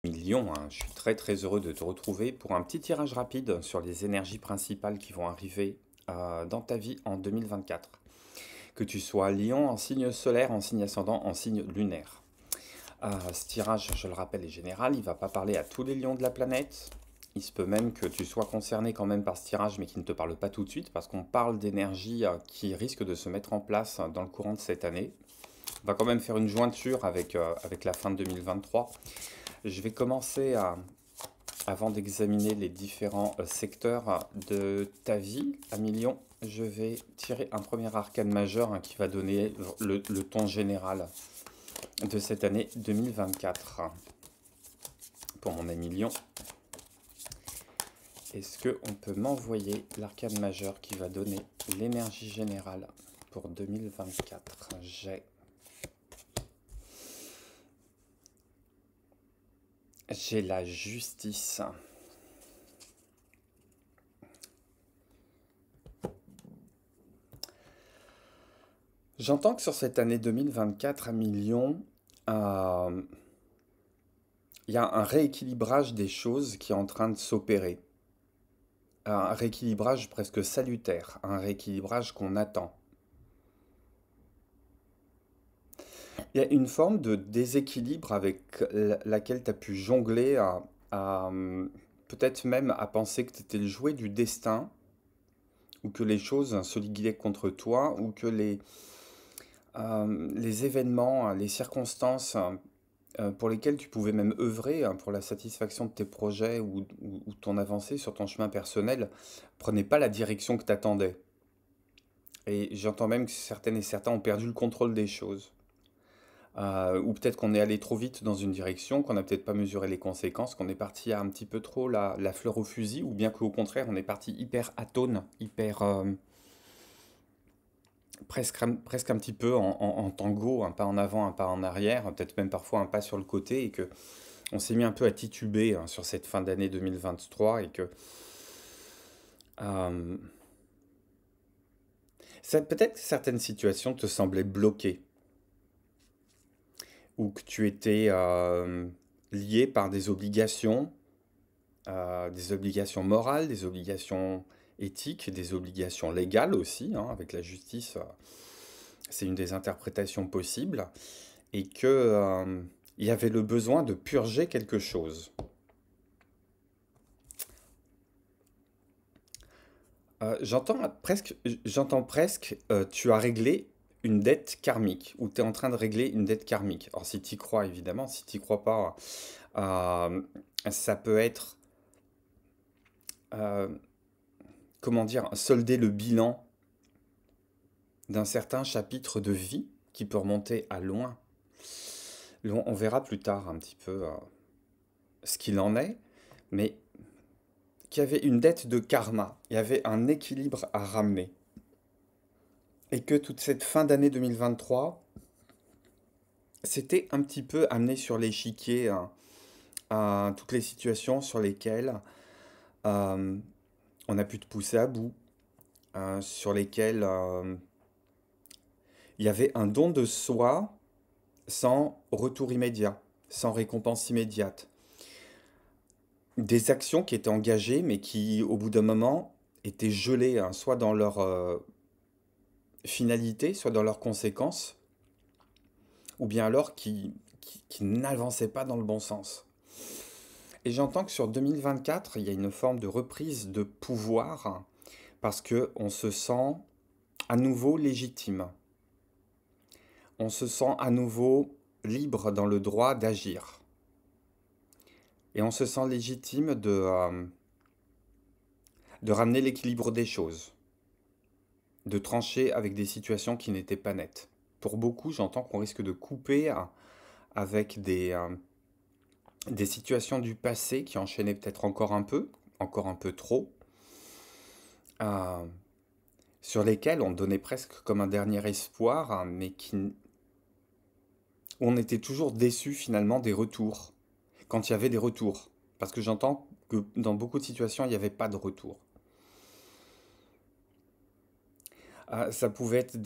Lyon, hein, je suis très très heureux de te retrouver pour un petit tirage rapide sur les énergies principales qui vont arriver dans ta vie en 2024. Que tu sois Lion en signe solaire, en signe ascendant, en signe lunaire. Ce tirage, je le rappelle, est général, il ne va pas parler à tous les lions de la planète. Il se peut même que tu sois concerné quand même par ce tirage, mais qui ne te parle pas tout de suite, parce qu'on parle d'énergie qui risque de se mettre en place dans le courant de cette année. On va quand même faire une jointure avec la fin de 2023. Je vais commencer avant d'examiner les différents secteurs de ta vie, Amilion. Je vais tirer un premier arcane majeur qui va donner le ton général de cette année 2024. Pour mon ami Lion, est-ce qu'on peut m'envoyer l'arcane majeur qui va donner l'énergie générale pour 2024? J'ai la justice. J'entends que sur cette année 2024 à Million, il y a un rééquilibrage des choses qui est en train de s'opérer. Un rééquilibrage presque salutaire, un rééquilibrage qu'on attend. Il y a une forme de déséquilibre avec laquelle tu as pu jongler, peut-être même à penser que tu étais le jouet du destin, ou que les choses se liquidaient contre toi, ou que les événements, les circonstances pour lesquelles tu pouvais même œuvrer pour la satisfaction de tes projets ou ton avancée sur ton chemin personnel prenaient pas la direction que tu attendais. Et j'entends même que certaines et certains ont perdu le contrôle des choses. Ou peut-être qu'on est allé trop vite dans une direction, qu'on n'a peut-être pas mesuré les conséquences, qu'on est parti à un petit peu trop la fleur au fusil, ou bien qu'au contraire, on est parti hyper atone, hyper presque un petit peu en tango, un pas en avant, un pas en arrière, peut-être même parfois un pas sur le côté, et que on s'est mis un peu à tituber sur cette fin d'année 2023, et que euh, peut-être que certaines situations te semblaient bloquées, ou que tu étais lié par des obligations morales, des obligations éthiques, des obligations légales aussi, hein, avec la justice, c'est une des interprétations possibles, et que il y avait le besoin de purger quelque chose. J'entends presque, tu as réglé une dette karmique, ou tu es en train de régler une dette karmique. Alors si tu y crois, évidemment, si tu n'y crois pas, euh, ça peut être, euh, comment dire, solder le bilan d'un certain chapitre de vie qui peut remonter à loin. On verra plus tard un petit peu ce qu'il en est, mais qu'il y avait une dette de karma, il y avait un équilibre à ramener. Et que toute cette fin d'année 2023, c'était un petit peu amené sur l'échiquier à toutes les situations sur lesquelles euh, on a pu te pousser à bout, sur lesquelles il y avait un don de soi sans retour immédiat, sans récompense immédiate. Des actions qui étaient engagées, mais qui, au bout d'un moment, étaient gelées, hein, soit dans leur finalité, soit dans leurs conséquences, ou bien alors qui n'avançaient pas dans le bon sens. Et j'entends que sur 2024, il y a une forme de reprise de pouvoir, parce que on se sent à nouveau légitime. On se sent à nouveau libre dans le droit d'agir. Et on se sent légitime de ramener l'équilibre des choses, de trancher avec des situations qui n'étaient pas nettes. Pour beaucoup, j'entends qu'on risque de couper avec des situations du passé qui enchaînaient peut-être encore un peu trop, euh, sur lesquelles on donnait presque comme un dernier espoir, hein, mais où on était toujours déçu finalement des retours, quand il y avait des retours. Parce que j'entends que dans beaucoup de situations, il n'y avait pas de retour. Ça pouvait être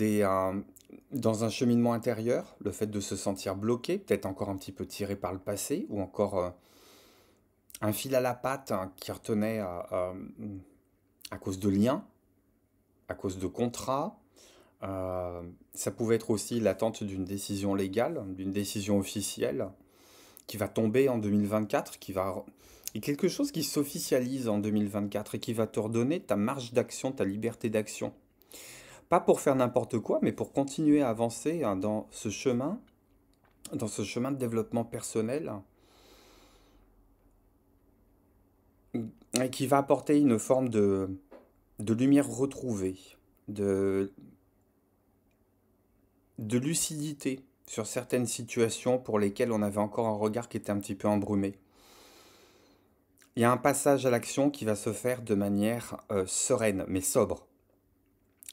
dans un cheminement intérieur, le fait de se sentir bloqué, peut-être encore un petit peu tiré par le passé, ou encore un fil à la patte hein, qui retenait à cause de liens, à cause de contrats. Ça pouvait être aussi l'attente d'une décision légale, d'une décision officielle, qui va tomber en 2024, et quelque chose qui s'officialise en 2024 et qui va te redonner ta marge d'action, ta liberté d'action. Pas pour faire n'importe quoi, mais pour continuer à avancer hein, dans ce chemin de développement personnel, et qui va apporter une forme de lumière retrouvée, de, de lucidité sur certaines situations pour lesquelles on avait encore un regard qui était un petit peu embrumé. Il y a un passage à l'action qui va se faire de manière sereine, mais sobre.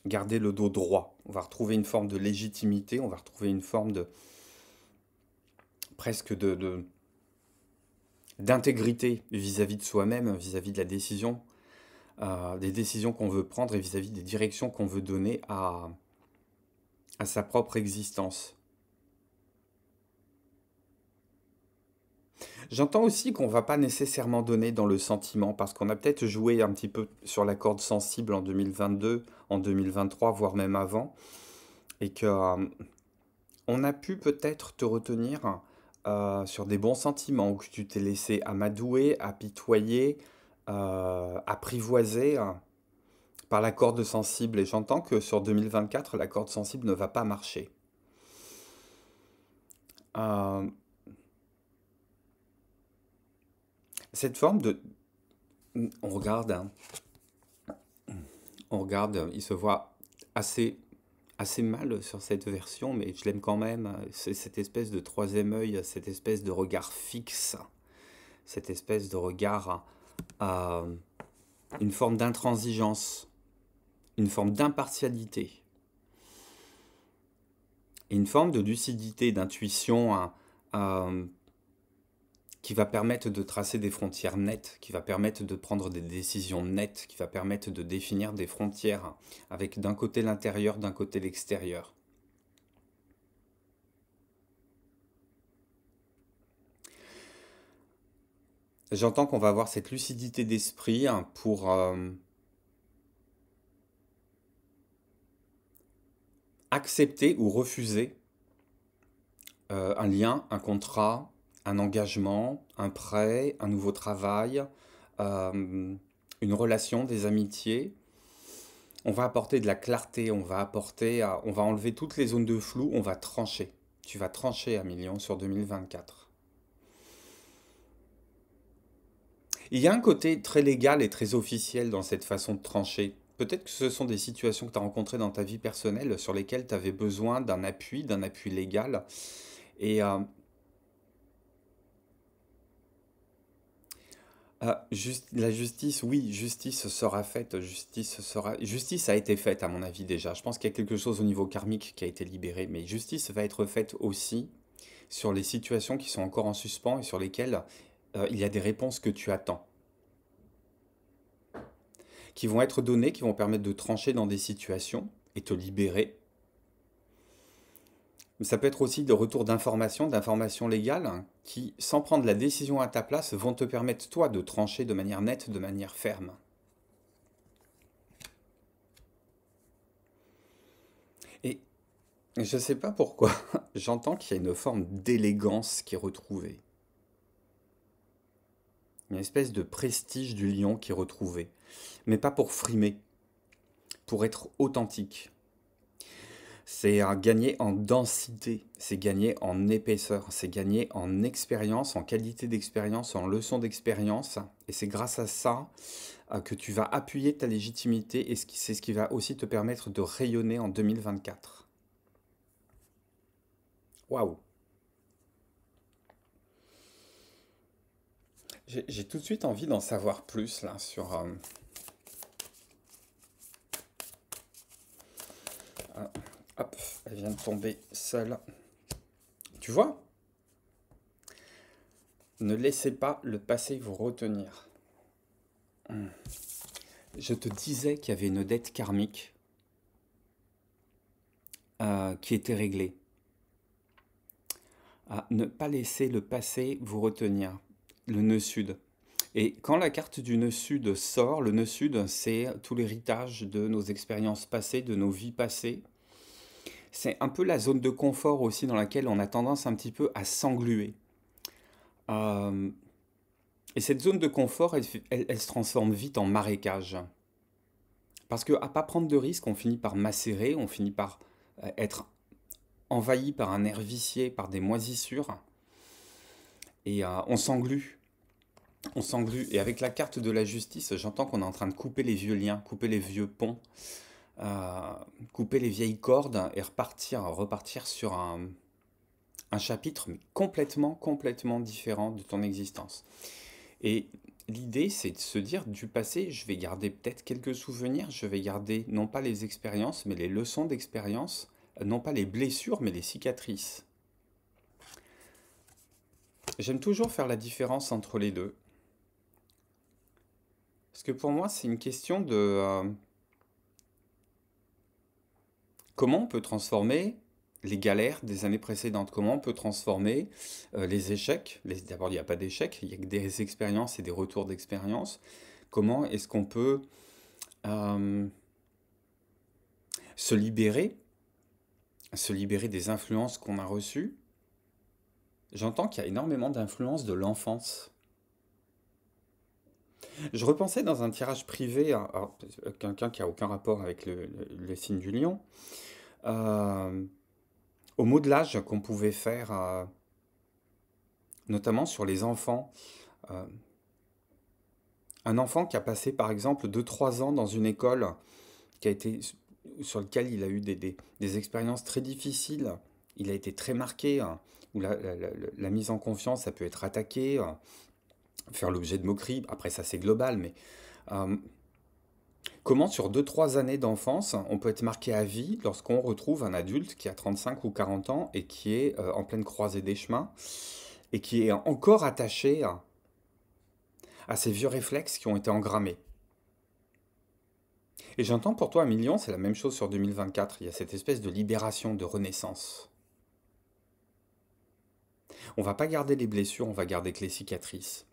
Garder le dos droit. On va retrouver une forme de légitimité, on va retrouver une forme de presque d'intégrité vis-à-vis de soi-même, vis-à-vis de la décision, des décisions qu'on veut prendre et vis-à-vis des directions qu'on veut donner à sa propre existence. J'entends aussi qu'on va pas nécessairement donner dans le sentiment, parce qu'on a peut-être joué un petit peu sur la corde sensible en 2022, en 2023, voire même avant, et que on a pu peut-être te retenir sur des bons sentiments, où que tu t'es laissé amadouer, apitoyer, apprivoiser par la corde sensible. Et j'entends que sur 2024, la corde sensible ne va pas marcher. Euh, cette forme de... On regarde, hein, on regarde, il se voit assez mal sur cette version, mais je l'aime quand même. C'est cette espèce de troisième œil, cette espèce de regard fixe, cette espèce de regard, une forme d'intransigeance, une forme d'impartialité, et une forme de lucidité, d'intuition qui va permettre de tracer des frontières nettes, qui va permettre de prendre des décisions nettes, qui va permettre de définir des frontières avec d'un côté l'intérieur, d'un côté l'extérieur. J'entends qu'on va avoir cette lucidité d'esprit pour accepter ou refuser un lien, un contrat, un engagement, un prêt, un nouveau travail, une relation, des amitiés. On va apporter de la clarté, on va enlever toutes les zones de flou, on va trancher. Tu vas trancher à million sur 2024. Il y a un côté très légal et très officiel dans cette façon de trancher. Peut-être que ce sont des situations que tu as rencontrées dans ta vie personnelle sur lesquelles tu avais besoin d'un appui légal. Et la justice, oui, justice sera faite, justice a été faite à mon avis déjà. Je pense qu'il y a quelque chose au niveau karmique qui a été libéré, mais justice va être faite aussi sur les situations qui sont encore en suspens et sur lesquelles il y a des réponses que tu attends, qui vont être données, qui vont permettre de trancher dans des situations et te libérer. Mais ça peut être aussi de retour d'informations légales, hein, qui, sans prendre la décision à ta place, vont te permettre, toi, de trancher de manière nette, de manière ferme. Et je ne sais pas pourquoi, j'entends qu'il y a une forme d'élégance qui est retrouvée. Une espèce de prestige du lion qui est retrouvé. Mais pas pour frimer, pour être authentique. C'est gagner en densité, c'est gagner en épaisseur, c'est gagner en expérience, en qualité d'expérience, en leçon d'expérience. Et c'est grâce à ça que tu vas appuyer ta légitimité et c'est ce qui va aussi te permettre de rayonner en 2024. Waouh! J'ai tout de suite envie d'en savoir plus là sur... hop, elle vient de tomber seule. Tu vois? Ne laissez pas le passé vous retenir. Je te disais qu'il y avait une dette karmique qui était réglée. Ne pas laisser le passé vous retenir. Le nœud sud. Et quand la carte du nœud sud sort, le nœud sud, c'est tout l'héritage de nos expériences passées, de nos vies passées. C'est un peu la zone de confort aussi dans laquelle on a tendance un petit peu à s'engluer. Euh, et cette zone de confort, elle se transforme vite en marécage. Parce qu'à pas prendre de risques, on finit par macérer, on finit par être envahi par un nerf vicié, par des moisissures, et on s'englue. On s'englue. Et avec la carte de la justice, j'entends qu'on est en train de couper les vieux liens, couper les vieux ponts, euh, couper les vieilles cordes et repartir sur un chapitre mais complètement différent de ton existence. Et l'idée, c'est de se dire du passé, je vais garder peut-être quelques souvenirs, je vais garder non pas les expériences, mais les leçons d'expérience, non pas les blessures, mais les cicatrices. J'aime toujours faire la différence entre les deux. Parce que pour moi, c'est une question de comment on peut transformer les galères des années précédentes, comment on peut transformer les échecs. D'abord, il n'y a pas d'échecs, il y a que des expériences et des retours d'expérience. Comment est-ce qu'on peut euh, se libérer, se libérer des influences qu'on a reçues. J'entends qu'il y a énormément d'influences de l'enfance. Je repensais dans un tirage privé, alors, quelqu'un qui a aucun rapport avec le signe du lion, euh, au modelage qu'on pouvait faire, notamment sur les enfants. Euh, un enfant qui a passé par exemple 2 3 ans dans une école qui a été, sur lequel il a eu des expériences très difficiles, il a été très marqué, hein, où la mise en confiance, ça peut être attaqué, faire l'objet de moqueries. Après, ça c'est global, mais euh, comment sur 2 3 années d'enfance, on peut être marqué à vie lorsqu'on retrouve un adulte qui a 35 ou 40 ans et qui est en pleine croisée des chemins et qui est encore attaché à ces vieux réflexes qui ont été engrammés. Et j'entends pour toi, un million, c'est la même chose sur 2024. Il y a cette espèce de libération, de renaissance. On va pas garder les blessures, on va garder que les cicatrices.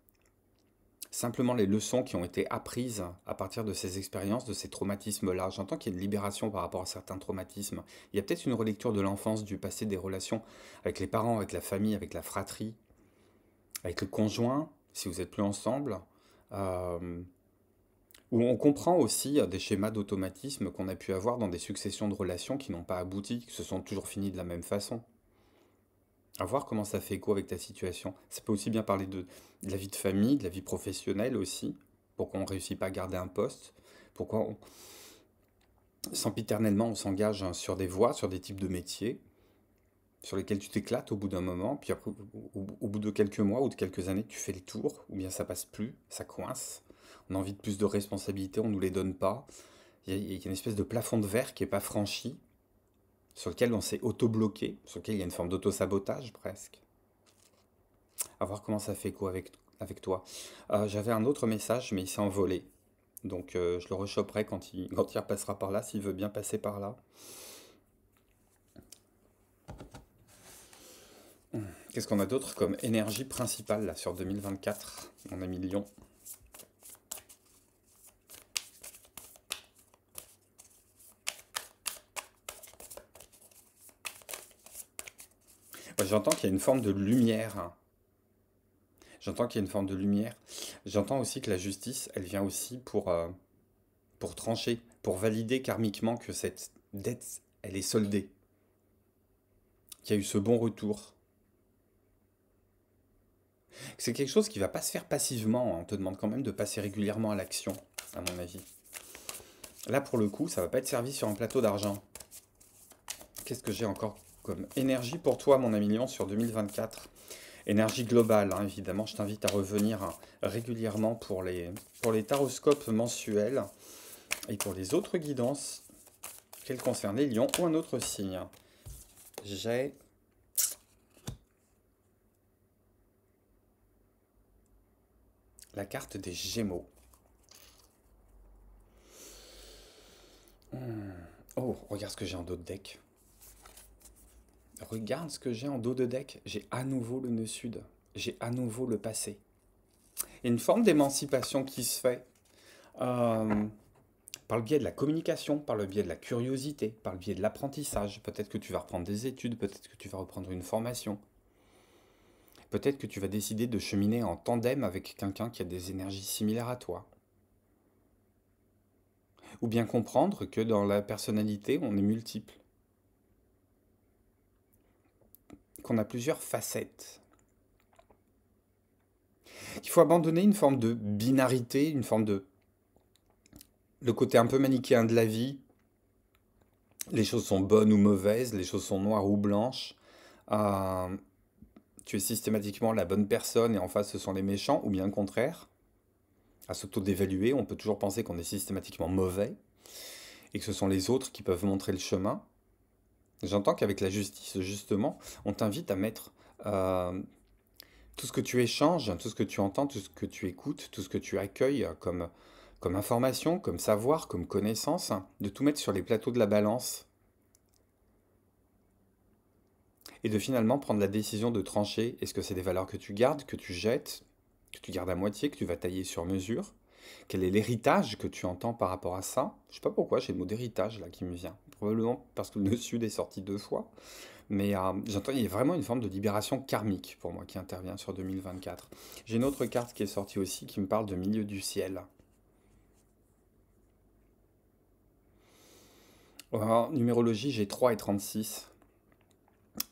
Simplement les leçons qui ont été apprises à partir de ces expériences, de ces traumatismes-là. J'entends qu'il y a une libération par rapport à certains traumatismes. Il y a peut-être une relecture de l'enfance, du passé, des relations avec les parents, avec la famille, avec la fratrie, avec le conjoint, si vous n'êtes plus ensemble. Euh, Où on comprend aussi des schémas d'automatisme qu'on a pu avoir dans des successions de relations qui n'ont pas abouti, qui se sont toujours finies de la même façon. À voir comment ça fait écho avec ta situation. Ça peut aussi bien parler de la vie de famille, de la vie professionnelle aussi. Pourquoi on ne réussit pas à garder un poste. Pourquoi, sempiternellement, on s'engage sur des voies, sur des types de métiers, sur lesquels tu t'éclates au bout d'un moment, puis après, au bout de quelques mois ou de quelques années, tu fais le tour, ou bien ça passe plus, ça coince. On a envie de plus de responsabilités, on ne nous les donne pas. Il y a une espèce de plafond de verre qui n'est pas franchi, sur lequel on s'est auto-bloqué, sur lequel il y a une forme d'auto-sabotage presque. À voir comment ça fait écho avec toi. J'avais un autre message, mais il s'est envolé. Donc je le rechoperai quand il repassera par là, s'il veut bien passer par là. Qu'est-ce qu'on a d'autre comme énergie principale là sur 2024, mon ami Lion? Ouais, j'entends qu'il y a une forme de lumière. J'entends qu'il y a une forme de lumière. J'entends aussi que la justice, elle vient aussi pour trancher, pour valider karmiquement que cette dette, elle est soldée, qu'il y a eu ce bon retour. C'est quelque chose qui ne va pas se faire passivement, hein. On te demande quand même de passer régulièrement à l'action, à mon avis. Là, pour le coup, ça ne va pas être servi sur un plateau d'argent. Qu'est-ce que j'ai encore comme énergie pour toi, mon ami Lion, sur 2024? Énergie globale, hein, évidemment. Je t'invite à revenir régulièrement pour les taroscopes mensuels et pour les autres guidances qu'elles concernent les lions ou un autre signe. J'ai la carte des Gémeaux. Oh, regarde ce que j'ai en dos de deck. Regarde ce que j'ai en dos de deck. J'ai à nouveau le nœud sud. J'ai à nouveau le passé. Il y a une forme d'émancipation qui se fait euh, par le biais de la communication, par le biais de la curiosité, par le biais de l'apprentissage. Peut-être que tu vas reprendre des études, peut-être que tu vas reprendre une formation. Peut-être que tu vas décider de cheminer en tandem avec quelqu'un qui a des énergies similaires à toi. Ou bien comprendre que dans la personnalité, on est multiple, qu'on a plusieurs facettes. Il faut abandonner une forme de binarité, une forme de... le côté un peu manichéen de la vie. Les choses sont bonnes ou mauvaises, les choses sont noires ou blanches. Euh, Tu es systématiquement la bonne personne et en face ce sont les méchants, ou bien le contraire. À s'auto-dévaluer, on peut toujours penser qu'on est systématiquement mauvais et que ce sont les autres qui peuvent montrer le chemin. J'entends qu'avec la justice, justement, on t'invite à mettre euh, tout ce que tu échanges, tout ce que tu entends, tout ce que tu écoutes, tout ce que tu accueilles comme information, comme savoir, comme connaissance, de tout mettre sur les plateaux de la balance et de finalement prendre la décision de trancher. Est-ce que c'est des valeurs que tu gardes, que tu jettes, que tu gardes à moitié, que tu vas tailler sur mesure? Quel est l'héritage que tu entends par rapport à ça? Je sais pas pourquoi j'ai le mot d'héritage là qui me vient. Probablement parce que le Sud est sorti 2 fois. Mais j'entends, il y a vraiment une forme de libération karmique pour moi qui intervient sur 2024. J'ai une autre carte qui est sortie aussi qui me parle de milieu du ciel. En numérologie, j'ai 3 et 36.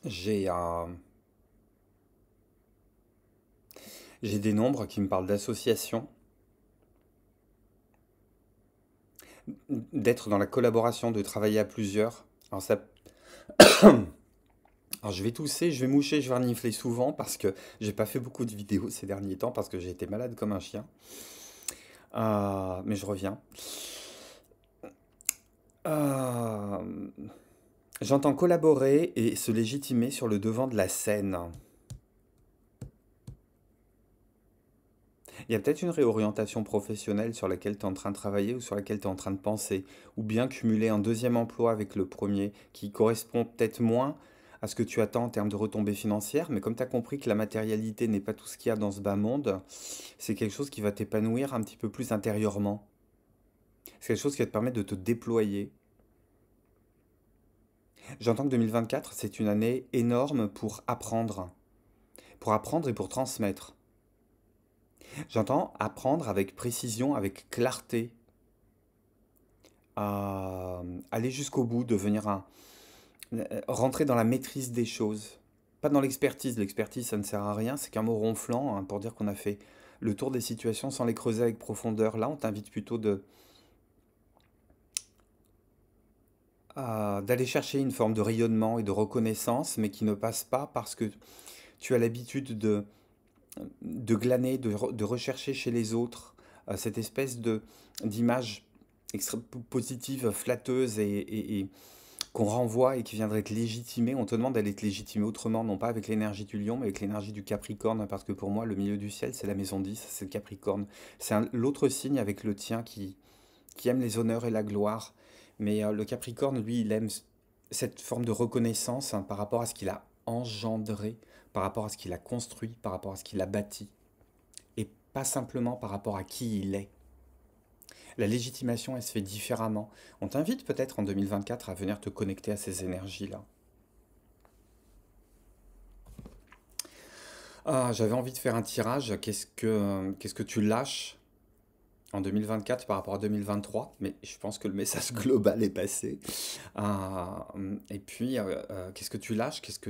J'ai j'ai des nombres qui me parlent d'association, d'être dans la collaboration, de travailler à plusieurs. Alors je vais tousser, je vais moucher, je vais renifler souvent parce que j'ai pas fait beaucoup de vidéos ces derniers temps parce que j'ai été malade comme un chien. Mais je reviens. Euh, J'entends collaborer et se légitimer sur le devant de la scène. Il y a peut-être une réorientation professionnelle sur laquelle tu es en train de travailler ou sur laquelle tu es en train de penser, ou bien cumuler un deuxième emploi avec le premier qui correspond peut-être moins à ce que tu attends en termes de retombées financières, mais comme tu as compris que la matérialité n'est pas tout ce qu'il y a dans ce bas monde, c'est quelque chose qui va t'épanouir un petit peu plus intérieurement. C'est quelque chose qui va te permettre de te déployer. J'entends que 2024, c'est une année énorme pour apprendre et pour transmettre. J'entends apprendre avec précision, avec clarté, à aller jusqu'au bout, devenir rentrer dans la maîtrise des choses. Pas dans l'expertise, l'expertise ça ne sert à rien, c'est qu'un mot ronflant hein, pour dire qu'on a fait le tour des situations sans les creuser avec profondeur. Là, on t'invite plutôt d'aller chercher une forme de rayonnement et de reconnaissance, mais qui ne passe pas parce que tu as l'habitude de glaner, de rechercher chez les autres cette espèce d'image positive, flatteuse et qu'on renvoie et qui viendrait te légitimer. On te demande d'aller te légitimer autrement, non pas avec l'énergie du lion, mais avec l'énergie du Capricorne, parce que pour moi, le milieu du ciel, c'est la maison 10, c'est le Capricorne. C'est l'autre signe avec le tien qui aime les honneurs et la gloire. Mais le Capricorne, lui, il aime cette forme de reconnaissance hein, par rapport à ce qu'il a engendré, par rapport à ce qu'il a construit, par rapport à ce qu'il a bâti, et pas simplement par rapport à qui il est. La légitimation, elle se fait différemment. On t'invite peut-être en 2024 à venir te connecter à ces énergies-là. J'avais envie de faire un tirage. Qu'est-ce que tu lâches en 2024 par rapport à 2023? Mais je pense que le message global est passé. Et puis, qu'est-ce que tu lâches? Qu'est-ce que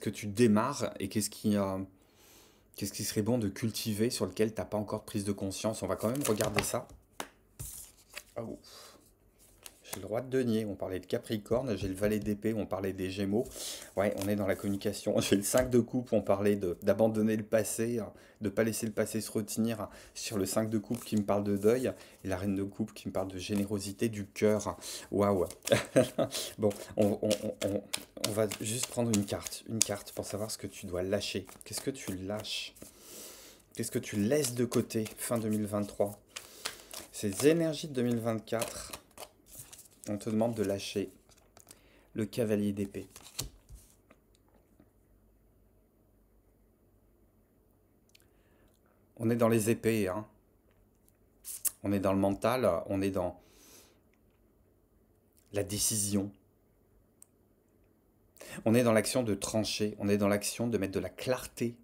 tu démarres? Et qu'est-ce qui serait bon de cultiver sur lequel tu n'as pas encore de prise de conscience? On va quand même regarder ça. Oh. J'ai le roi de denier, on parlait de Capricorne, j'ai le valet d'épée, on parlait des Gémeaux. Ouais, on est dans la communication. J'ai le 5 de coupe, on parlait d'abandonner le passé, de pas laisser le passé se retenir. Sur le 5 de coupe qui me parle de deuil, et la reine de coupe qui me parle de générosité du cœur. Waouh. Bon, on va juste prendre une carte pour savoir ce que tu dois lâcher. Qu'est-ce que tu lâches? Qu'est-ce que tu laisses de côté fin 2023? Ces énergies de 2024. On te demande de lâcher le cavalier d'épée. On est dans les épées, hein. On est dans le mental, on est dans la décision. On est dans l'action de trancher, on est dans l'action de mettre de la clarté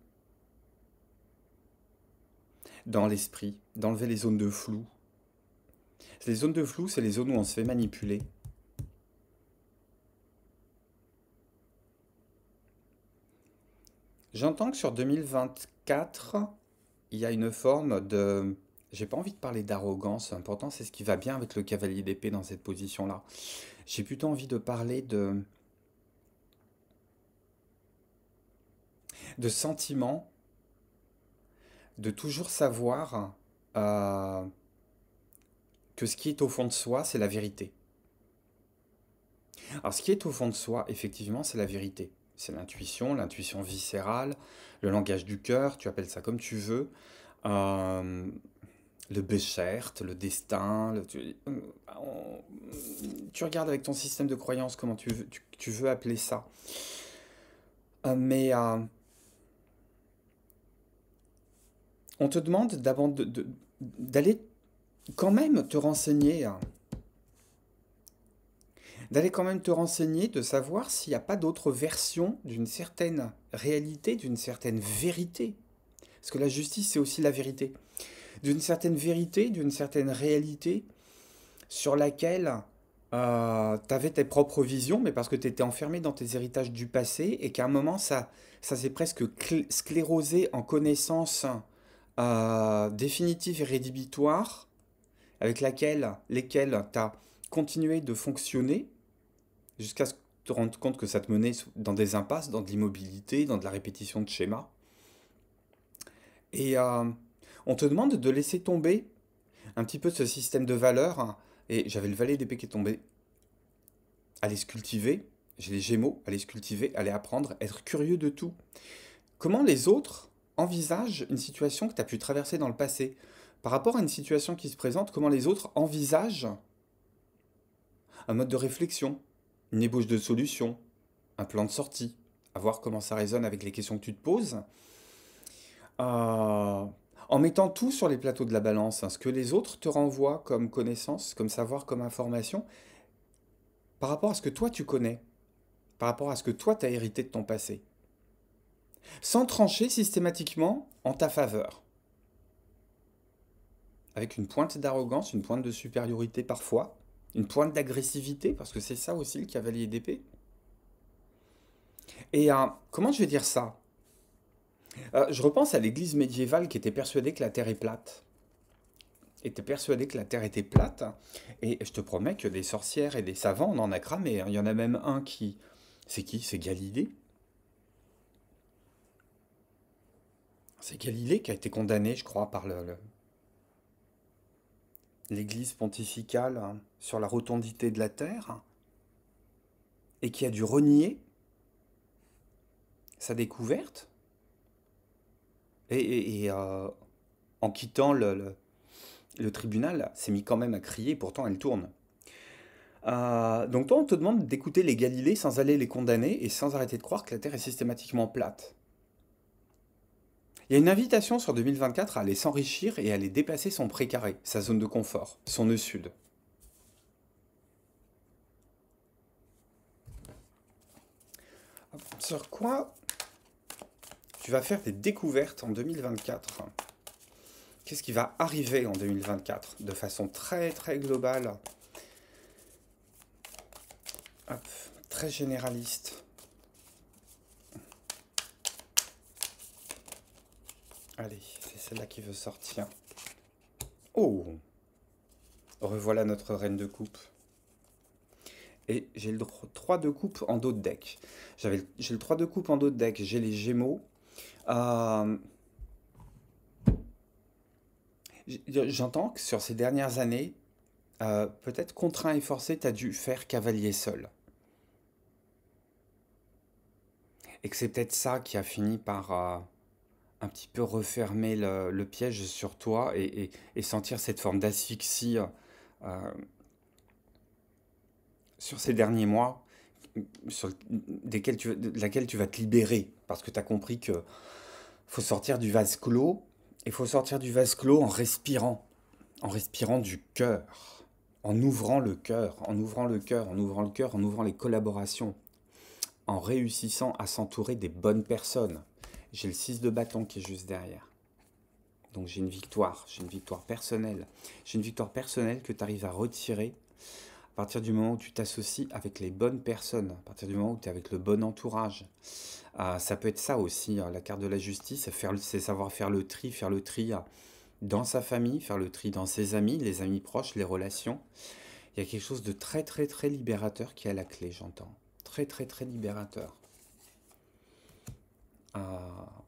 dans l'esprit, d'enlever les zones de flou. Les zones de flou, c'est les zones où on se fait manipuler. J'entends que sur 2024, il y a une forme de... J'ai pas envie de parler d'arrogance, pourtant c'est ce qui va bien avec le cavalier d'épée dans cette position-là. J'ai plutôt envie de parler de sentiment, de toujours savoir euh, que ce qui est au fond de soi, c'est la vérité. Alors ce qui est au fond de soi, effectivement, c'est la vérité. C'est l'intuition viscérale, le langage du cœur, tu appelles ça comme tu veux. Euh, le Béchert, le destin, tu regardes avec ton système de croyance comment tu veux appeler ça. Mais on te demande d'aller quand même te renseigner, d'aller quand même te renseigner, de savoir s'il n'y a pas d'autre version d'une certaine réalité, d'une certaine vérité. Parce que la justice, c'est aussi la vérité. D'une certaine vérité, d'une certaine réalité sur laquelle tu avais tes propres visions, mais parce que tu étais enfermé dans tes héritages du passé et qu'à un moment, ça s'est presque sclérosé en connaissances définitives et rédhibitoires avec lesquelles tu as continué de fonctionner jusqu'à ce que tu te rendes compte que ça te menait dans des impasses, dans de l'immobilité, dans de la répétition de schémas. Et on te demande de laisser tomber un petit peu ce système de valeurs, hein. Et j'avais le valet d'épée qui est tombé. Aller se cultiver, j'ai les gémeaux, aller se cultiver, aller apprendre, être curieux de tout. Comment les autres envisagent une situation que tu as pu traverser dans le passé? Par rapport à une situation qui se présente, comment les autres envisagent un mode de réflexion, une ébauche de solution, un plan de sortie, à voir comment ça résonne avec les questions que tu te poses. En mettant tout sur les plateaux de la balance, hein, ce que les autres te renvoient comme connaissance, comme savoir, comme information, par rapport à ce que toi tu connais, par rapport à ce que toi tu as hérité de ton passé, sans trancher systématiquement en ta faveur, avec une pointe d'arrogance, une pointe de supériorité parfois, une pointe d'agressivité, parce que c'est ça aussi le cavalier d'épée. Et comment je vais dire ça? Je repense à l'église médiévale qui était persuadée que la Terre est plate. Était persuadée que la Terre était plate. Et je te promets que des sorcières et des savants, on en a cramé, hein. Il y en a même un qui... C'est qui? C'est Galilée. C'est Galilée qui a été condamné, je crois, par l'église pontificale, hein, sur la rotondité de la Terre, hein, et qui a dû renier sa découverte. Et en quittant le tribunal, s'est mis quand même à crier, pourtant elle tourne. Donc toi, on te demande d'écouter les Galilées sans aller les condamner et sans arrêter de croire que la Terre est systématiquement plate. Il y a une invitation sur 2024 à aller s'enrichir et à aller dépasser son précaré, sa zone de confort, son nœud sud. Sur quoi tu vas faire des découvertes en 2024? Qu'est-ce qui va arriver en 2024 de façon très très globale? Hop, très généraliste. Allez, c'est celle-là qui veut sortir. Oh! Revoilà notre reine de coupe. Et j'ai le 3 de coupe en dos de deck. J'ai le 3 de coupe en dos de deck, j'ai les gémeaux. Euh, J'entends que sur ces dernières années, peut-être contraint et forcé, tu as dû faire cavalier seul. Et que c'est peut-être ça qui a fini par un petit peu refermer le piège sur toi et sentir cette forme d'asphyxie euh, sur ces derniers mois, de laquelle tu vas te libérer. Parce que tu as compris que faut sortir du vase clos Il faut sortir du vase clos en respirant du cœur, en ouvrant le cœur, en ouvrant le cœur, en ouvrant le cœur, en ouvrant les collaborations, en réussissant à s'entourer des bonnes personnes. J'ai le 6 de bâton qui est juste derrière. Donc j'ai une victoire personnelle. J'ai une victoire personnelle que tu arrives à retirer à partir du moment où tu t'associes avec les bonnes personnes, à partir du moment où tu es avec le bon entourage. Ça peut être ça aussi, la carte de la justice, c'est savoir faire le tri dans sa famille, faire le tri dans ses amis, les amis proches, les relations. Il y a quelque chose de très très très libérateur qui est à la clé, j'entends. Très très très libérateur. Ah,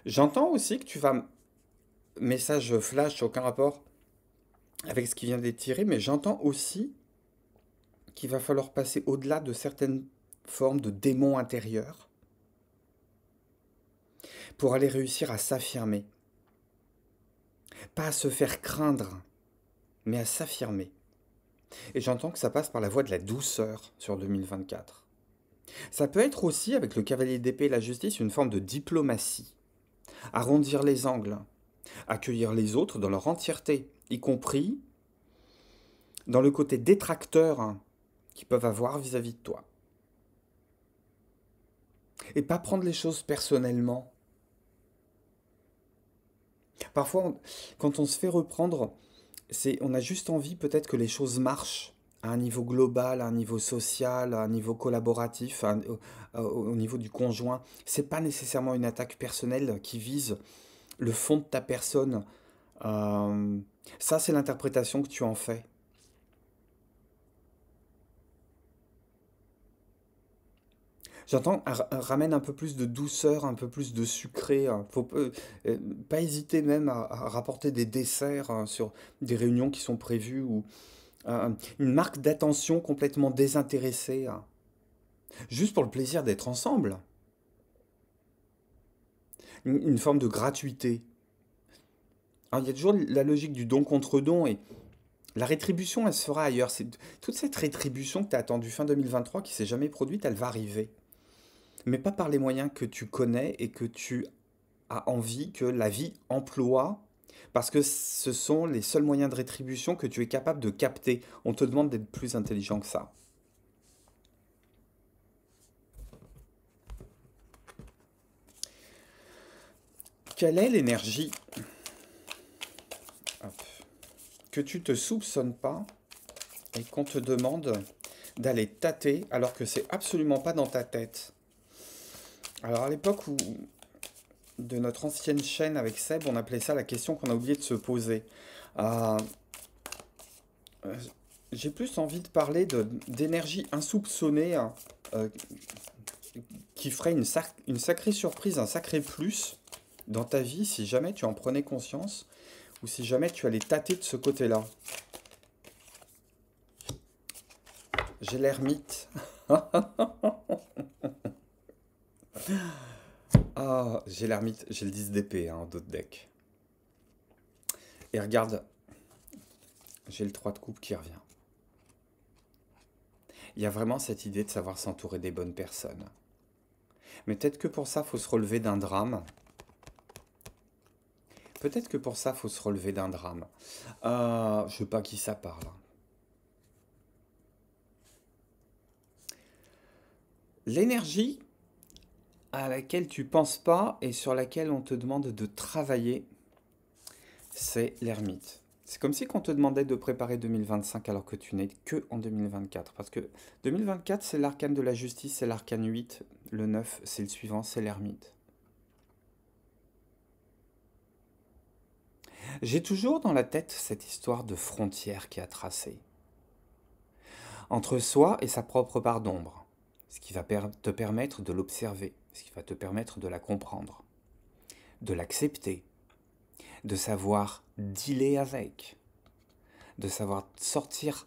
j'entends aussi que tu vas... Message flash, aucun rapport avec ce qui vient d'être tiré, mais j'entends aussi qu'il va falloir passer au-delà de certaines formes de démons intérieurs pour aller réussir à s'affirmer. Pas à se faire craindre, mais à s'affirmer. Et j'entends que ça passe par la voie de la douceur sur 2024. Ça peut être aussi, avec le cavalier d'épée et la justice, une forme de diplomatie. Arrondir les angles, accueillir les autres dans leur entièreté, y compris dans le côté détracteur qu'ils peuvent avoir vis-à-vis de toi. Et pas prendre les choses personnellement. Parfois, quand on se fait reprendre, on a juste envie peut-être que les choses marchent à un niveau global, à un niveau social, à un niveau collaboratif, au niveau du conjoint. C'est pas nécessairement une attaque personnelle qui vise le fond de ta personne. Euh, Ça, c'est l'interprétation que tu en fais. J'entends, ramène un peu plus de douceur, un peu plus de sucré. Faut pas hésiter même à rapporter des desserts sur des réunions qui sont prévues ou une marque d'attention complètement désintéressée, juste pour le plaisir d'être ensemble. Une forme de gratuité. Alors, il y a toujours la logique du don contre don et la rétribution, elle se fera ailleurs. C'est toute cette rétribution que tu as attendue fin 2023 qui s'est jamais produite, elle va arriver. Mais pas par les moyens que tu connais et que tu as envie que la vie emploie, parce que ce sont les seuls moyens de rétribution que tu es capable de capter. On te demande d'être plus intelligent que ça. Quelle est l'énergie que tu te soupçonnes pas et qu'on te demande d'aller tâter alors que c'est absolument pas dans ta tête? Alors à l'époque où de notre ancienne chaîne avec Seb, on appelait ça la question qu'on a oublié de se poser. Euh, j'ai plus envie de parler d'énergie insoupçonnée euh, qui ferait une sacrée surprise, un sacré plus dans ta vie si jamais tu en prenais conscience ou si jamais tu allais tâter de ce côté-là. J'ai l'ermite. Ah, j'ai l'ermite, j'ai le 10 d'épée en dos de deck. Et regarde, j'ai le 3 de coupe qui revient. Il y a vraiment cette idée de savoir s'entourer des bonnes personnes. Mais peut-être que pour ça, il faut se relever d'un drame. Peut-être que pour ça, il faut se relever d'un drame. Je sais pas qui ça parle. L'énergie à laquelle tu penses pas et sur laquelle on te demande de travailler, c'est l'ermite. C'est comme si on te demandait de préparer 2025 alors que tu n'es que en 2024. Parce que 2024, c'est l'arcane de la justice, c'est l'arcane 8. Le 9, c'est le suivant, c'est l'ermite. J'ai toujours dans la tête cette histoire de frontière qui a tracé entre soi et sa propre part d'ombre, ce qui va te permettre de l'observer, ce qui va te permettre de la comprendre, de l'accepter, de savoir dealer avec, de savoir sortir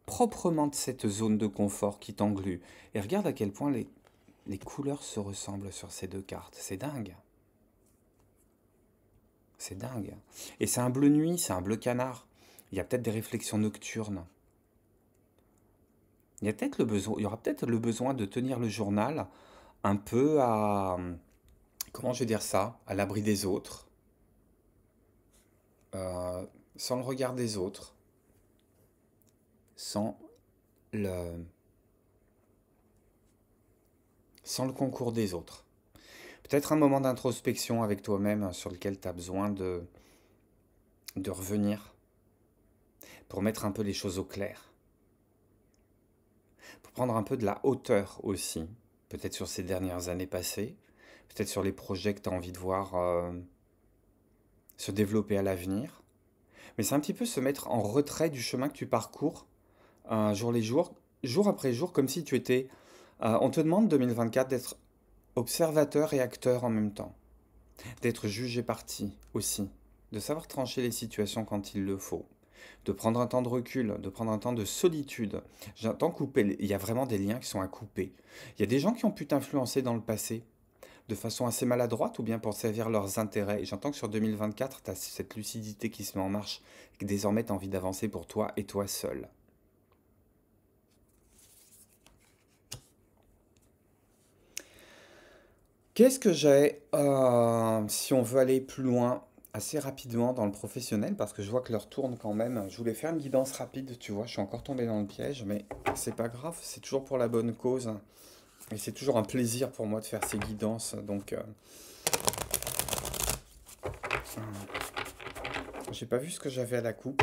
proprement de cette zone de confort qui t'englue. Et regarde à quel point les couleurs se ressemblent sur ces deux cartes. C'est dingue. C'est dingue. Et c'est un bleu nuit, c'est un bleu canard. Il y a peut-être des réflexions nocturnes. Il y aura peut-être le besoin de tenir le journal un peu à, comment je vais dire ça, à l'abri des autres, euh, sans le regard des autres, sans le, sans le concours des autres. Peut-être un moment d'introspection avec toi-même sur lequel tu as besoin de revenir pour mettre un peu les choses au clair, pour prendre un peu de la hauteur aussi, peut-être sur ces dernières années passées, peut-être sur les projets que tu as envie de voir se développer à l'avenir. Mais c'est un petit peu se mettre en retrait du chemin que tu parcours jour les jours, jour après jour, comme si tu étais... on te demande 2024 d'être observateur et acteur en même temps, d'être juge et partie aussi, de savoir trancher les situations quand il le faut, de prendre un temps de recul, de prendre un temps de solitude. J'entends couper, il y a vraiment des liens qui sont à couper. Il y a des gens qui ont pu t'influencer dans le passé de façon assez maladroite ou bien pour servir leurs intérêts. Et j'entends que sur 2024, tu as cette lucidité qui se met en marche et que désormais tu as envie d'avancer pour toi et toi seul. Qu'est-ce que j'ai, si on veut aller plus loin, assez rapidement dans le professionnel, parce que je vois que l'heure tourne quand même. Je voulais faire une guidance rapide, tu vois, je suis encore tombé dans le piège, mais c'est pas grave, c'est toujours pour la bonne cause. Et c'est toujours un plaisir pour moi de faire ces guidances. Donc, j'ai pas vu ce que j'avais à la coupe.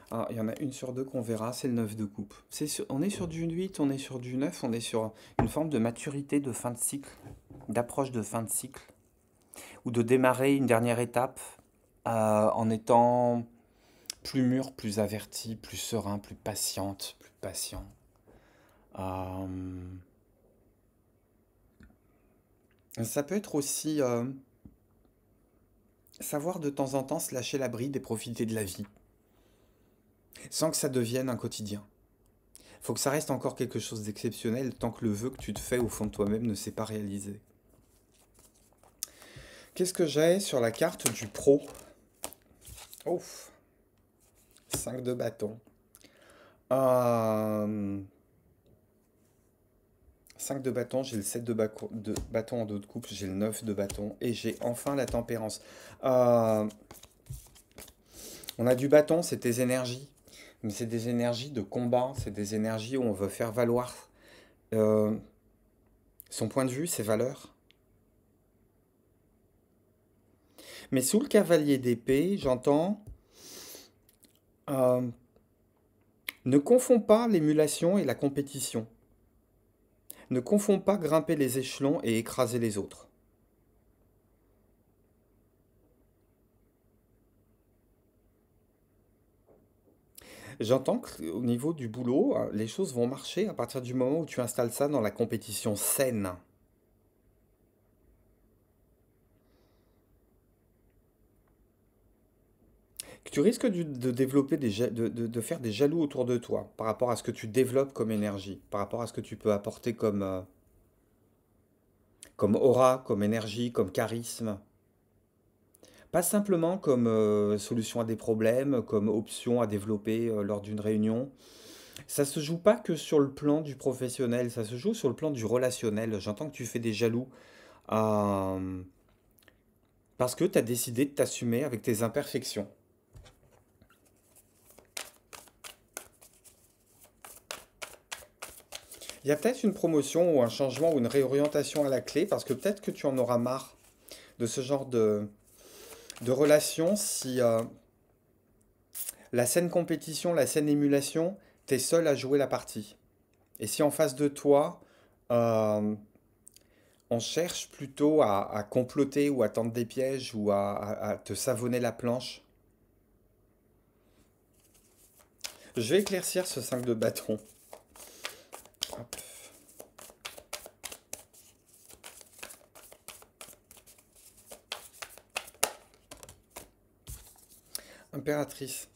Ah, il y en a une sur deux qu'on verra, c'est le 9 de coupe. On est sur du 8, on est sur du 9, on est sur une forme de maturité de fin de cycle, d'approche de fin de cycle, ou de démarrer une dernière étape en étant plus mûr, plus averti, plus serein, plus patiente, plus patient. Euh, Ça peut être aussi savoir de temps en temps se lâcher la bride et profiter de la vie, sans que ça devienne un quotidien. Faut que ça reste encore quelque chose d'exceptionnel tant que le vœu que tu te fais au fond de toi-même ne s'est pas réalisé. Qu'est-ce que j'ai sur la carte du pro? Ouf, 5 de bâton. Euh, 5 de bâton, j'ai le 7 de bâton en dos de coupe, j'ai le 9 de bâton et j'ai enfin la tempérance. Euh, on a du bâton, c'est tes énergies, mais c'est des énergies de combat, c'est des énergies où on veut faire valoir euh, son point de vue, ses valeurs. Mais sous le cavalier d'épée, j'entends euh, ne confonds pas l'émulation et la compétition. Ne confonds pas grimper les échelons et écraser les autres. J'entends qu'au niveau du boulot, les choses vont marcher à partir du moment où tu installes ça dans la compétition saine. Que tu risques de développer de faire des jaloux autour de toi par rapport à ce que tu développes comme énergie, par rapport à ce que tu peux apporter comme aura, comme énergie, comme charisme. Pas simplement comme solution à des problèmes, comme option à développer lors d'une réunion. Ça se joue pas que sur le plan du professionnel, ça se joue sur le plan du relationnel. J'entends que tu fais des jaloux euh, parce que tu as décidé de t'assumer avec tes imperfections. Il y a peut-être une promotion ou un changement ou une réorientation à la clé parce que peut-être que tu en auras marre de ce genre de relation si la saine compétition, la saine émulation, t'es seul à jouer la partie. Et si en face de toi, euh, on cherche plutôt à comploter ou à tendre des pièges ou à te savonner la planche, je vais éclaircir ce 5 de bâton. Hop. Impératrice.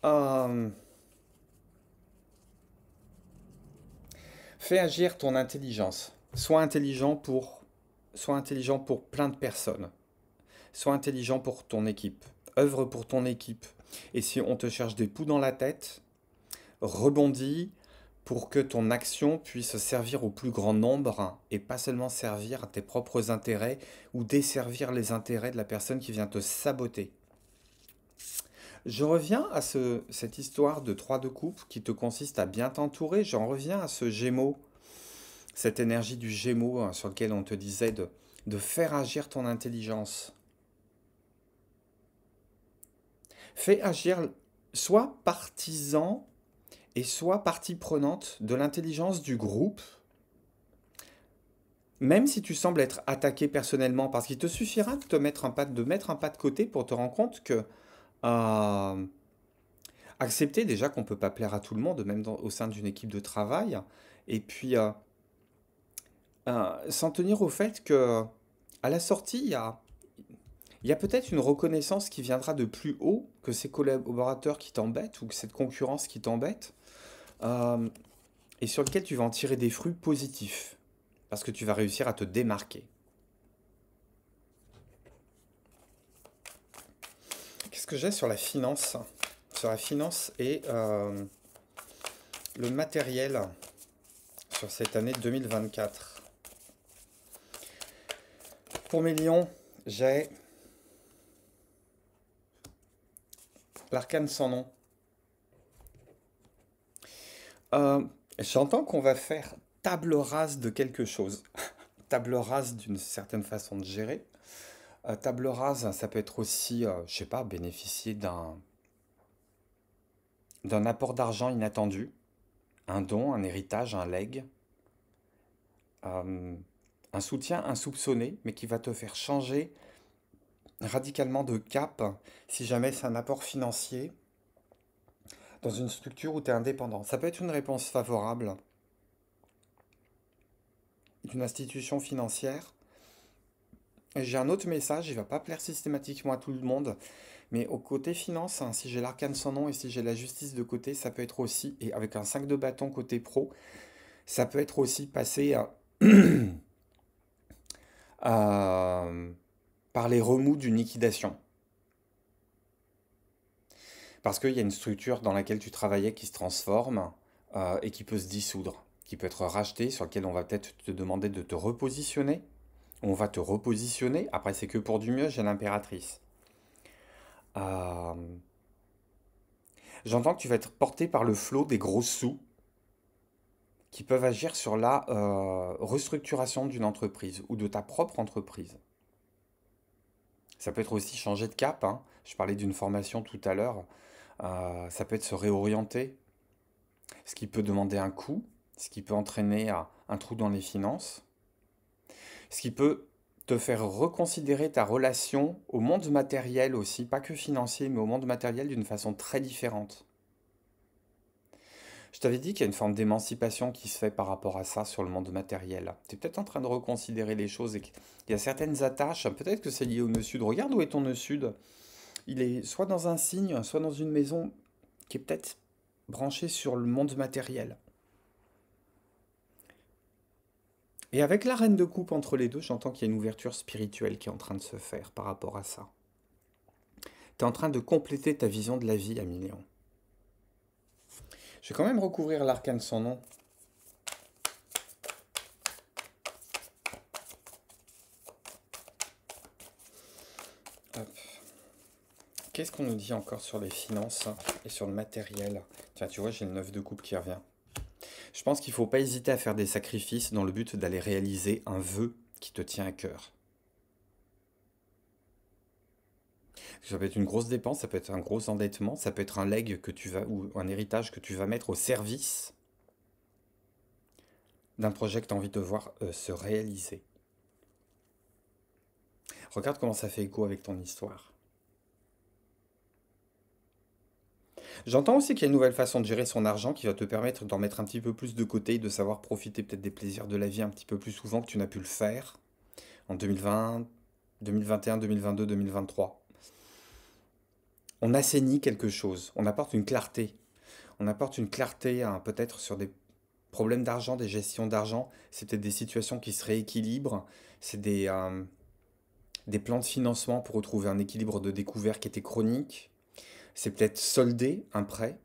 Euh, Fais agir ton intelligence. Sois intelligent pour plein de personnes. Sois intelligent pour ton équipe. Œuvre pour ton équipe. Et si on te cherche des poux dans la tête, rebondis, pour que ton action puisse servir au plus grand nombre et pas seulement servir à tes propres intérêts ou desservir les intérêts de la personne qui vient te saboter. Je reviens à cette histoire de 3 de coupe qui te consiste à bien t'entourer. J'en reviens à ce Gémeaux, cette énergie du Gémeaux hein, sur lequel on te disait de faire agir ton intelligence. Fais agir, sois partisan et sois partie prenante de l'intelligence du groupe, même si tu sembles être attaqué personnellement, parce qu'il te suffira de mettre un pas de côté pour te rendre compte que euh, accepter déjà qu'on ne peut pas plaire à tout le monde, même au sein d'une équipe de travail, et puis s'en tenir au fait que à la sortie, il y a peut-être une reconnaissance qui viendra de plus haut que ces collaborateurs qui t'embêtent ou que cette concurrence qui t'embête, euh, et sur lequel tu vas en tirer des fruits positifs, parce que tu vas réussir à te démarquer. Qu'est-ce que j'ai sur la finance? Sur la finance et le matériel sur cette année 2024. Pour mes lions, j'ai l'arcane sans nom. Euh, J'entends qu'on va faire table rase de quelque chose. Table rase d'une certaine façon de gérer. Table rase, ça peut être aussi, je sais pas, bénéficier d'un apport d'argent inattendu, un don, un héritage, un legs, euh, un soutien insoupçonné, mais qui va te faire changer radicalement de cap si jamais c'est un apport financier dans une structure où tu es indépendant. Ça peut être une réponse favorable d'une institution financière. Et j'ai un autre message, il ne va pas plaire systématiquement à tout le monde, mais au côté finance, hein, si j'ai l'arcane sans nom et si j'ai la justice de côté, ça peut être aussi, et avec un 5 de bâton côté pro, ça peut être aussi passé à- par les remous d'une liquidation. Parce qu'il y a une structure dans laquelle tu travaillais qui se transforme et qui peut se dissoudre, qui peut être rachetée, sur laquelle on va peut-être te demander de te repositionner. On va te repositionner. Après, c'est que pour du mieux, j'ai l'impératrice. Euh, J'entends que tu vas être porté par le flot des gros sous qui peuvent agir sur la restructuration d'une entreprise ou de ta propre entreprise. Ça peut être aussi changer de cap, hein. Je parlais d'une formation tout à l'heure. Ça peut être se réorienter, ce qui peut demander un coût, ce qui peut entraîner un trou dans les finances, ce qui peut te faire reconsidérer ta relation au monde matériel aussi, pas que financier, mais au monde matériel d'une façon très différente. Je t'avais dit qu'il y a une forme d'émancipation qui se fait par rapport à ça sur le monde matériel. Tu es peut-être en train de reconsidérer les choses et qu'il y a certaines attaches, peut-être que c'est lié au nœud sud. Regarde où est ton nœud sud. Il est soit dans un signe, soit dans une maison qui est peut-être branchée sur le monde matériel. Et avec la reine de coupe entre les deux, j'entends qu'il y a une ouverture spirituelle qui est en train de se faire par rapport à ça. Tu es en train de compléter ta vision de la vie à millions. Je vais quand même recouvrir l'arcane sans nom. Hop. Qu'est-ce qu'on nous dit encore sur les finances et sur le matériel? Tiens, tu vois, j'ai le 9 de coupe qui revient. Je pense qu'il ne faut pas hésiter à faire des sacrifices dans le but d'aller réaliser un vœu qui te tient à cœur. Ça peut être une grosse dépense, ça peut être un gros endettement, ça peut être un legs que tu vas ou un héritage que tu vas mettre au service d'un projet que tu as envie de voir se réaliser. Regarde comment ça fait écho avec ton histoire. J'entends aussi qu'il y a une nouvelle façon de gérer son argent qui va te permettre d'en mettre un petit peu plus de côté et de savoir profiter peut-être des plaisirs de la vie un petit peu plus souvent que tu n'as pu le faire en 2020, 2021, 2022, 2023. On assainit quelque chose, on apporte une clarté. On apporte une clarté hein, peut-être sur des problèmes d'argent, des gestions d'argent. C'est peut-être des situations qui se rééquilibrent. C'est des plans de financement pour retrouver un équilibre de découvert qui était chronique. C'est peut-être solder un prêt.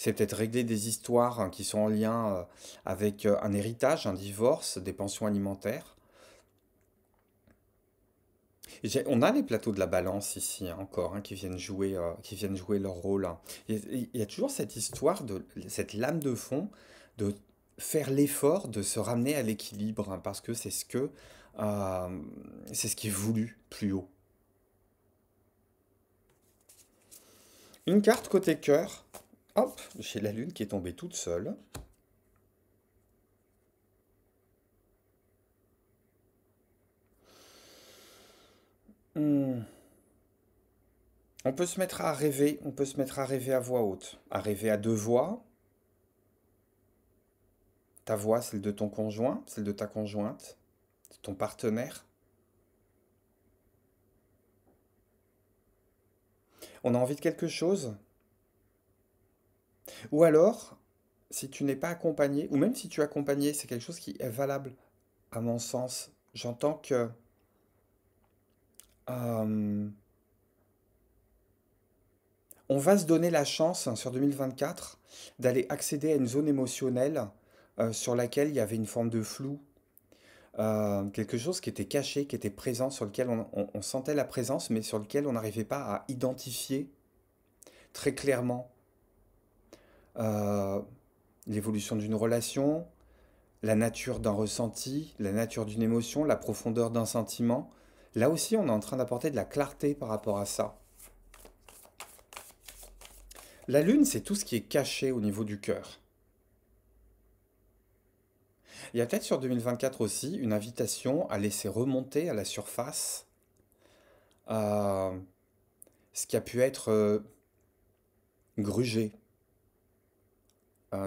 C'est peut-être régler des histoires qui sont en lien avec un héritage, un divorce, des pensions alimentaires. On a les plateaux de la balance ici hein, encore qui viennent jouer leur rôle, hein. Il y a toujours cette histoire de cette lame de fond de faire l'effort de se ramener à l'équilibre hein, parce que euh, c'est ce qui est voulu plus haut. Une carte côté cœur. Hop, j'ai la lune qui est tombée toute seule. Hmm. On peut se mettre à rêver, on peut se mettre à rêver à voix haute, à rêver à deux voix. Ta voix, celle de ton conjoint, celle de ta conjointe, de ton partenaire. On a envie de quelque chose. Ou alors, si tu n'es pas accompagné, ou même si tu es accompagné, c'est quelque chose qui est valable, à mon sens. J'entends que euh, on va se donner la chance hein, sur 2024 d'aller accéder à une zone émotionnelle sur laquelle il y avait une forme de flou, quelque chose qui était caché, qui était présent, sur lequel on sentait la présence, mais sur lequel on n'arrivait pas à identifier très clairement euh, l'évolution d'une relation, la nature d'un ressenti, la nature d'une émotion, la profondeur d'un sentiment. Là aussi, on est en train d'apporter de la clarté par rapport à ça. La lune, c'est tout ce qui est caché au niveau du cœur. Il y a peut-être sur 2024 aussi une invitation à laisser remonter à la surface euh, ce qui a pu être grugé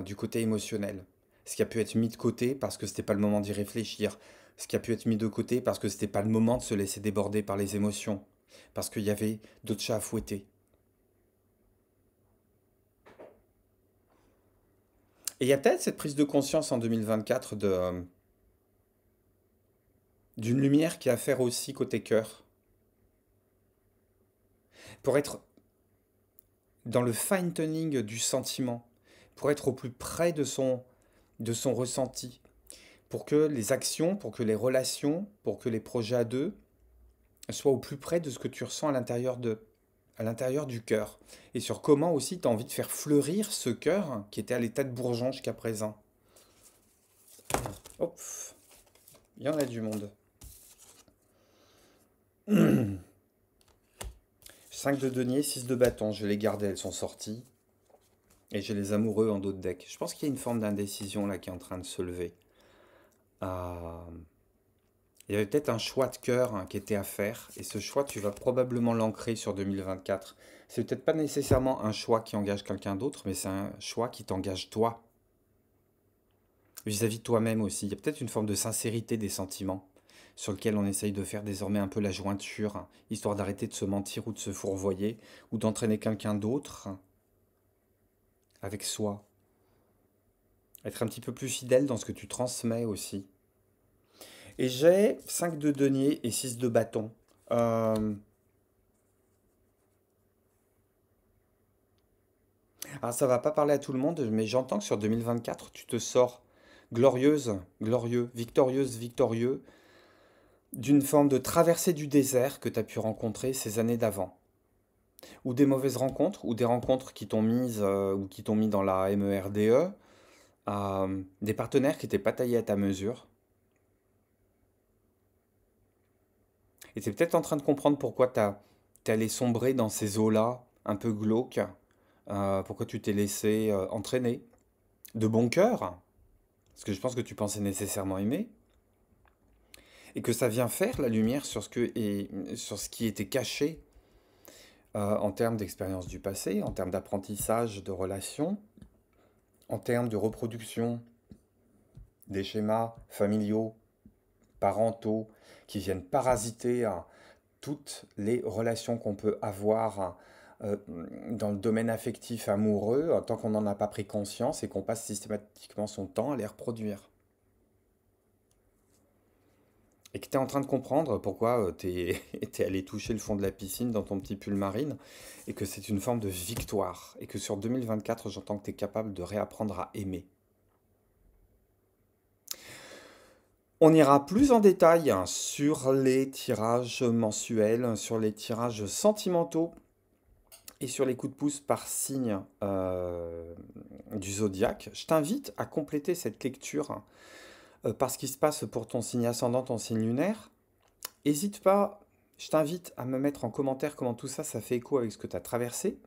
du côté émotionnel, ce qui a pu être mis de côté parce que c'était pas le moment d'y réfléchir, ce qui a pu être mis de côté parce que c'était pas le moment de se laisser déborder par les émotions, parce qu'il y avait d'autres chats à fouetter. Et il y a peut-être cette prise de conscience en 2024 d'une lumière qui a à faire aussi côté cœur, pour être dans le fine-tuning du sentiment, pour être au plus près de son ressenti, pour que les actions, pour que les relations, pour que les projets à deux soient au plus près de ce que tu ressens à l'intérieur du cœur. Et sur comment aussi tu as envie de faire fleurir ce cœur qui était à l'état de bourgeon jusqu'à présent. Hop, il y en a du monde. 5 de denier, 6 de bâton, je vais les garder, elles sont sorties. Et j'ai les amoureux en dos de deck. Je pense qu'il y a une forme d'indécision là qui est en train de se lever. Euh, il y avait peut-être un choix de cœur hein, qui était à faire. Et ce choix, tu vas probablement l'ancrer sur 2024. C'est peut-être pas nécessairement un choix qui engage quelqu'un d'autre, mais c'est un choix qui t'engage toi, vis-à-vis de toi-même aussi. Il y a peut-être une forme de sincérité des sentiments sur lequel on essaye de faire désormais un peu la jointure, hein, histoire d'arrêter de se mentir ou de se fourvoyer, ou d'entraîner quelqu'un d'autre avec soi. Être un petit peu plus fidèle dans ce que tu transmets aussi. Et j'ai 5 de denier et 6 de bâton. Euh, alors ça va pas parler à tout le monde, mais j'entends que sur 2024, tu te sors glorieuse, glorieux, victorieuse, victorieux, d'une forme de traversée du désert que tu as pu rencontrer ces années d'avant. Ou des mauvaises rencontres, ou des rencontres qui t'ont mise ou qui t'ont mis dans la MERDE, des partenaires qui n'étaient pas taillés à ta mesure. Et tu es peut-être en train de comprendre pourquoi t'es allé sombrer dans ces eaux-là, un peu glauques, pourquoi tu t'es laissé entraîner. De bon cœur, parce que je pense que tu pensais nécessairement aimer, et que ça vient faire la lumière sur ce qui était caché en termes d'expérience du passé, en termes d'apprentissage de relations, en termes de reproduction des schémas familiaux, parentaux, qui viennent parasiter toutes les relations qu'on peut avoir euh, dans le domaine affectif amoureux, tant qu'on n'en a pas pris conscience et qu'on passe systématiquement son temps à les reproduire. et que tu es en train de comprendre pourquoi tu es, allé toucher le fond de la piscine dans ton petit pull marine, et que c'est une forme de victoire, et que sur 2024, j'entends que tu es capable de réapprendre à aimer. On ira plus en détail hein, sur les tirages mensuels, sur les tirages sentimentaux et sur les coups de pouce par signe du zodiaque. Je t'invite à compléter cette lecture par ce qui se passe pour ton signe ascendant, ton signe lunaire. N'hésite pas, je t'invite à me mettre en commentaire comment tout ça, ça fait écho avec ce que tu as traversé.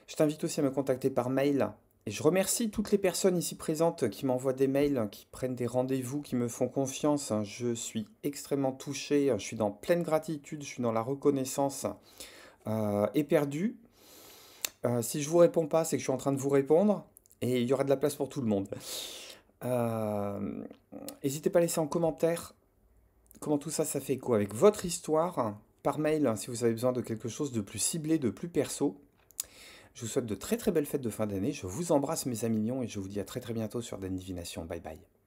Je t'invite aussi à me contacter par mail. Et je remercie toutes les personnes ici présentes qui m'envoient des mails, qui prennent des rendez-vous, qui me font confiance. Je suis extrêmement touché, je suis dans pleine gratitude, je suis dans la reconnaissance éperdu. Si je vous réponds pas, c'est que je suis en train de vous répondre et il y aura de la place pour tout le monde. Euh, N'hésitez pas à laisser en commentaire comment tout ça, ça fait écho avec votre histoire par mail si vous avez besoin de quelque chose de plus ciblé, de plus perso. Je vous souhaite de très très belles fêtes de fin d'année. Je vous embrasse mes amis lions et je vous dis à très très bientôt sur Dan Divination. Bye bye.